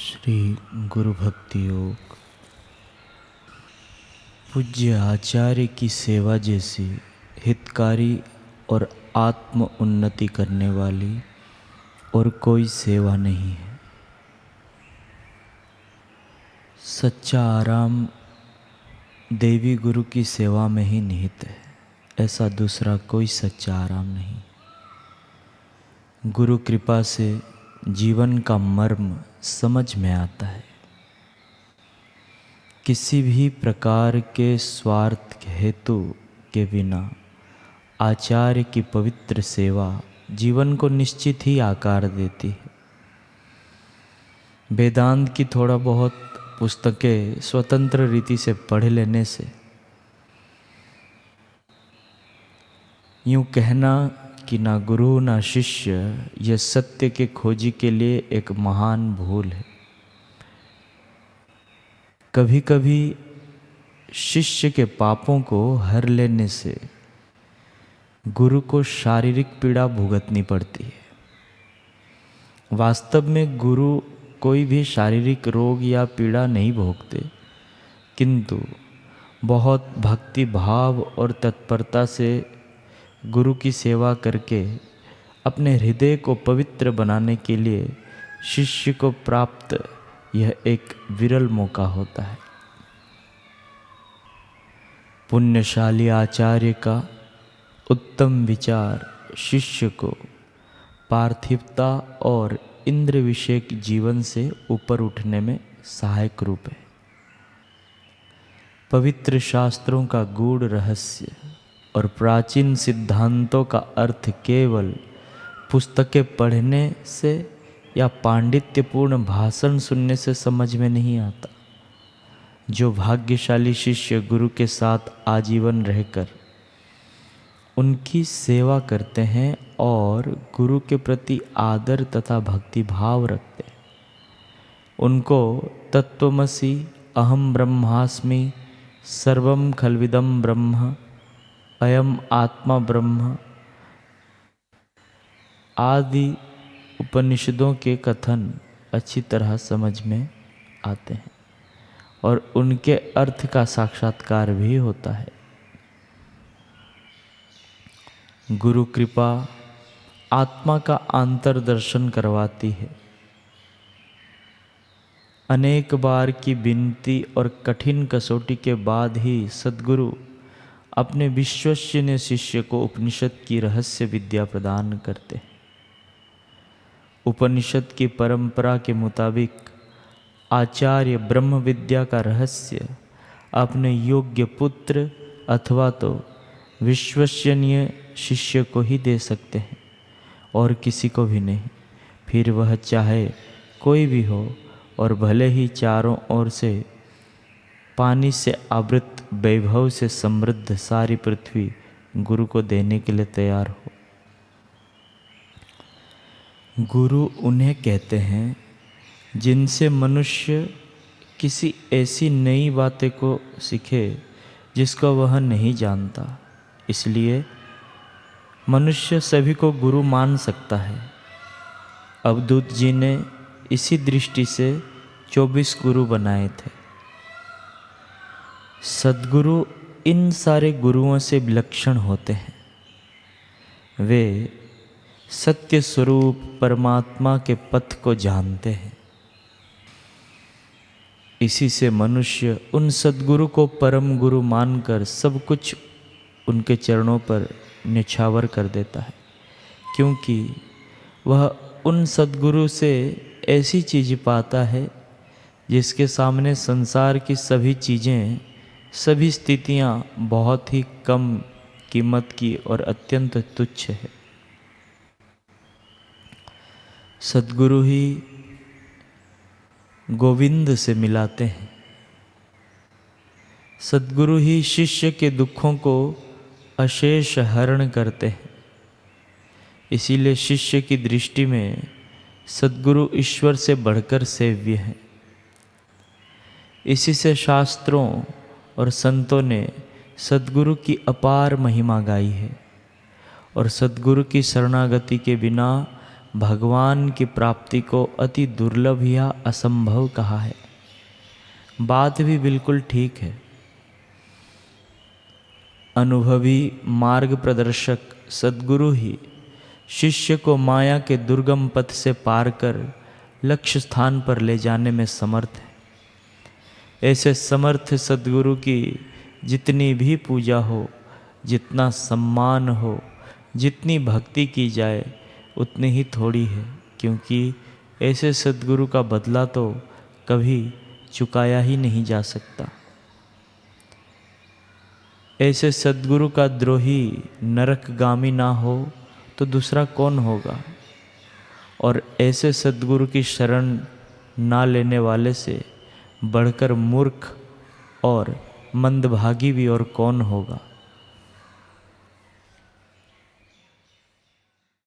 श्री गुरु भक्ति योग। पूज्य आचार्य की सेवा जैसी हितकारी और आत्म उन्नति करने वाली और कोई सेवा नहीं है। सच्चा आराम देवी गुरु की सेवा में ही निहित है। ऐसा दूसरा कोई सच्चा आराम नहीं। गुरु कृपा से जीवन का मर्म समझ में आता है। किसी भी प्रकार के स्वार्थ हेतु के बिना आचार्य की पवित्र सेवा जीवन को निश्चित ही आकार देती है। वेदांत की थोड़ा बहुत पुस्तकें स्वतंत्र रीति से पढ़ लेने से यूँ कहना कि ना गुरु ना शिष्य, यह सत्य के खोजी के लिए एक महान भूल है। कभी कभी शिष्य के पापों को हर लेने से गुरु को शारीरिक पीड़ा भुगतनी पड़ती है। वास्तव में गुरु कोई भी शारीरिक रोग या पीड़ा नहीं भोगते, किंतु बहुत भक्ति भाव और तत्परता से गुरु की सेवा करके अपने हृदय को पवित्र बनाने के लिए शिष्य को प्राप्त यह एक विरल मौका होता है। पुण्यशाली आचार्य का उत्तम विचार शिष्य को पार्थिवता और इंद्र विषयक जीवन से ऊपर उठने में सहायक रूप है। पवित्र शास्त्रों का गूढ़ रहस्य और प्राचीन सिद्धांतों का अर्थ केवल पुस्तकें पढ़ने से या पांडित्यपूर्ण भाषण सुनने से समझ में नहीं आता। जो भाग्यशाली शिष्य गुरु के साथ आजीवन रहकर उनकी सेवा करते हैं और गुरु के प्रति आदर तथा भक्ति भाव रखते हैं, उनको तत्वमसि अहम ब्रह्मास्मि सर्वम खल्विदम ब्रह्म अयम आत्मा ब्रह्म आदि उपनिषदों के कथन अच्छी तरह समझ में आते हैं और उनके अर्थ का साक्षात्कार भी होता है। गुरु कृपा आत्मा का अंतर्दर्शन करवाती है। अनेक बार की विनती और कठिन कसौटी के बाद ही सद्गुरु अपने विश्वसनीय शिष्य को उपनिषद की रहस्य विद्या प्रदान करते हैं। उपनिषद की परंपरा के मुताबिक आचार्य ब्रह्म विद्या का रहस्य अपने योग्य पुत्र अथवा तो विश्वसनीय शिष्य को ही दे सकते हैं और किसी को भी नहीं। फिर वह चाहे कोई भी हो और भले ही चारों ओर से पानी से आवृत वैभव से समृद्ध सारी पृथ्वी गुरु को देने के लिए तैयार हो। गुरु उन्हें कहते हैं जिनसे मनुष्य किसी ऐसी नई बातें को सीखे जिसको वह नहीं जानता। इसलिए मनुष्य सभी को गुरु मान सकता है। अवधूत जी ने इसी दृष्टि से 24 गुरु बनाए थे। सद्गुरु इन सारे गुरुओं से विलक्षण होते हैं। वे सत्य स्वरूप परमात्मा के पथ को जानते हैं। इसी से मनुष्य उन सद्गुरु को परम गुरु मानकर सब कुछ उनके चरणों पर न्यौछावर कर देता है, क्योंकि वह उन सद्गुरु से ऐसी चीज़ पाता है जिसके सामने संसार की सभी चीज़ें, सभी स्थितियाँ बहुत ही कम कीमत की और अत्यंत तुच्छ है। सद्गुरु ही गोविंद से मिलाते हैं। सद्गुरु ही शिष्य के दुखों को अशेष हरण करते हैं। इसीलिए शिष्य की दृष्टि में सद्गुरु ईश्वर से बढ़कर सेव्य हैं। इसी से शास्त्रों और संतों ने सद्गुरु की अपार महिमा गाई है और सद्गुरु की शरणागति के बिना भगवान की प्राप्ति को अति दुर्लभ या असंभव कहा है। बात भी बिल्कुल ठीक है। अनुभवी मार्ग प्रदर्शक सद्गुरु ही शिष्य को माया के दुर्गम पथ से पार कर लक्ष्य स्थान पर ले जाने में समर्थ है। ऐसे समर्थ सद्गुरु की जितनी भी पूजा हो, जितना सम्मान हो, जितनी भक्ति की जाए उतनी ही थोड़ी है, क्योंकि ऐसे सद्गुरु का बदला तो कभी चुकाया ही नहीं जा सकता। ऐसे सद्गुरु का द्रोही नरकगामी ना हो तो दूसरा कौन होगा, और ऐसे सद्गुरु की शरण ना लेने वाले से बढ़कर मूर्ख और मंदभागी भी और कौन होगा।